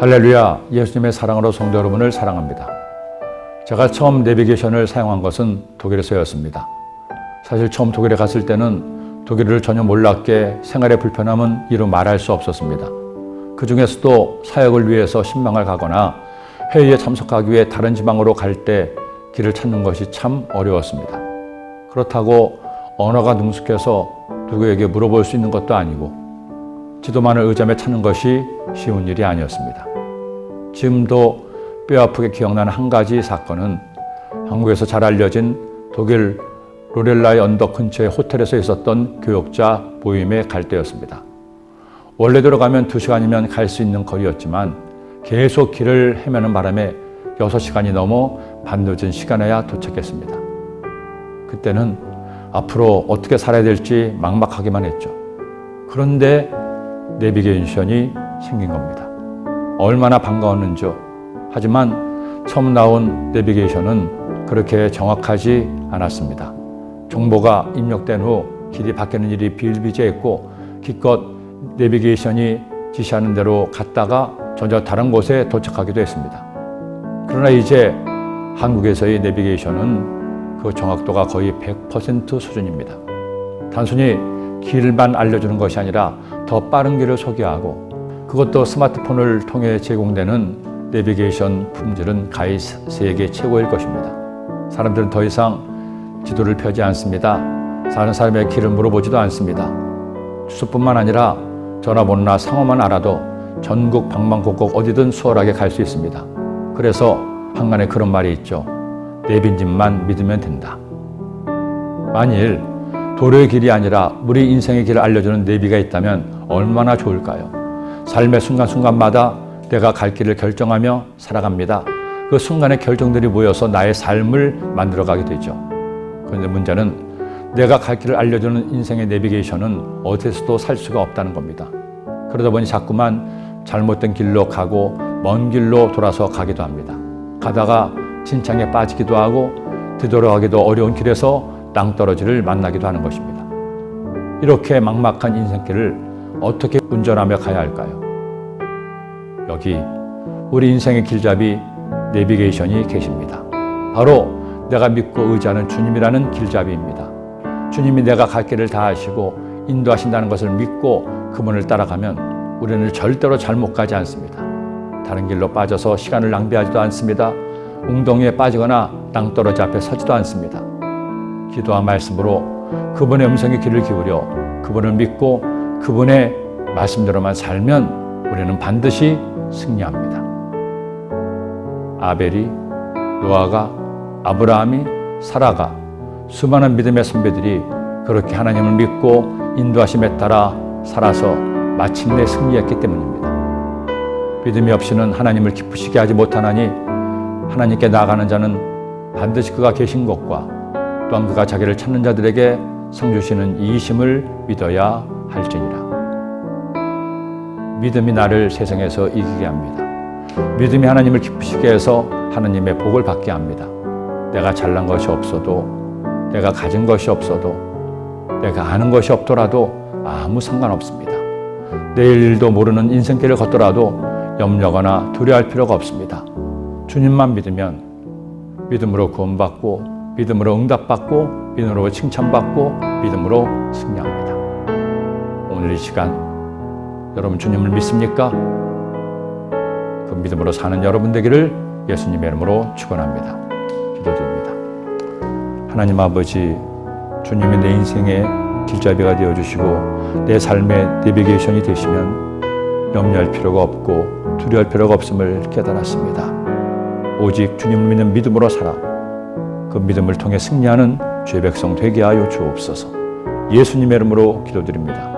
할렐루야, 예수님의 사랑으로 성도 여러분을 사랑합니다. 제가 처음 내비게이션을 사용한 것은 독일에서였습니다. 사실 처음 독일에 갔을 때는 독일어를 전혀 몰랐기에 생활의 불편함은 이루 말할 수 없었습니다. 그 중에서도 사역을 위해서 신방을 가거나 회의에 참석하기 위해 다른 지방으로 갈 때 길을 찾는 것이 참 어려웠습니다. 그렇다고 언어가 능숙해서 누구에게 물어볼 수 있는 것도 아니고 지도만을 의지하며 찾는 것이 쉬운 일이 아니었습니다. 지금도 뼈아프게 기억나는 한 가지 사건은 한국에서 잘 알려진 독일 로렐라의 언덕 근처의 호텔에서 있었던 교역자 모임에 갈 때였습니다. 원래대로 가면 2시간이면 갈 수 있는 거리였지만 계속 길을 헤매는 바람에 6시간이 넘어 밤늦은 시간에야 도착했습니다. 그때는 앞으로 어떻게 살아야 될지 막막하기만 했죠. 그런데 내비게이션이 생긴 겁니다. 얼마나 반가웠는지요. 하지만 처음 나온 내비게이션은 그렇게 정확하지 않았습니다. 정보가 입력된 후 길이 바뀌는 일이 비일비재했고 기껏 내비게이션이 지시하는 대로 갔다가 전혀 다른 곳에 도착하기도 했습니다. 그러나 이제 한국에서의 내비게이션은 그 정확도가 거의 100% 수준입니다. 단순히 길만 알려주는 것이 아니라 더 빠른 길을 소개하고 그것도 스마트폰을 통해 제공되는 내비게이션 품질은 가히 세계 최고일 것입니다. 사람들은 더 이상 지도를 펴지 않습니다. 사는 사람의 길을 물어보지도 않습니다. 주소뿐만 아니라 전화번호나 상호만 알아도 전국 방방곡곡 어디든 수월하게 갈 수 있습니다. 그래서 한간에 그런 말이 있죠. 내빈집만 믿으면 된다. 만일 도로의 길이 아니라 우리 인생의 길을 알려주는 내비가 있다면 얼마나 좋을까요? 삶의 순간순간마다 내가 갈 길을 결정하며 살아갑니다. 그 순간의 결정들이 모여서 나의 삶을 만들어가게 되죠. 그런데 문제는 내가 갈 길을 알려주는 인생의 내비게이션은 어디서도 살 수가 없다는 겁니다. 그러다 보니 자꾸만 잘못된 길로 가고 먼 길로 돌아서 가기도 합니다. 가다가 진창에 빠지기도 하고 되돌아가기도 어려운 길에서 낭떠러지를 만나기도 하는 것입니다. 이렇게 막막한 인생길을 어떻게 운전하며 가야 할까요? 여기 우리 인생의 길잡이 내비게이션이 계십니다. 바로 내가 믿고 의지하는 주님이라는 길잡이입니다. 주님이 내가 갈 길을 다 아시고 인도하신다는 것을 믿고 그분을 따라가면 우리는 절대로 잘못 가지 않습니다. 다른 길로 빠져서 시간을 낭비하지도 않습니다. 웅덩이에 빠지거나 낭떠러지 앞에 서지도 않습니다. 기도와 말씀으로 그분의 음성의 귀를 기울여 그분을 믿고 그분의 말씀대로만 살면 우리는 반드시 승리합니다. 아벨이, 노아가, 아브라함이, 사라가 수많은 믿음의 선배들이 그렇게 하나님을 믿고 인도하심에 따라 살아서 마침내 승리했기 때문입니다. 믿음이 없이는 하나님을 기쁘시게 하지 못하나니 하나님께 나아가는 자는 반드시 그가 계신 것과 또한 그가 자기를 찾는 자들에게 상 주시는 이이심을 믿어야 할지니라. 믿음이 나를 세상에서 이기게 합니다. 믿음이 하나님을 기쁘시게 해서 하나님의 복을 받게 합니다. 내가 잘난 것이 없어도 내가 가진 것이 없어도 내가 아는 것이 없더라도 아무 상관없습니다. 내일 일도 모르는 인생길을 걷더라도 염려거나 두려워할 필요가 없습니다. 주님만 믿으면 믿음으로 구원받고 믿음으로 응답받고 믿음으로 칭찬받고 믿음으로 승리합니다. 오늘 이 시간 여러분 주님을 믿습니까? 그 믿음으로 사는 여러분 되기를 예수님의 이름으로 축원합니다. 기도드립니다. 하나님 아버지, 주님이 내 인생의 길잡이가 되어주시고 내 삶의 내비게이션이 되시면 염려할 필요가 없고 두려워할 필요가 없음을 깨달았습니다. 오직 주님을 믿는 믿음으로 살아 그 믿음을 통해 승리하는 주의 백성 되게 하여 주옵소서. 예수님의 이름으로 기도드립니다.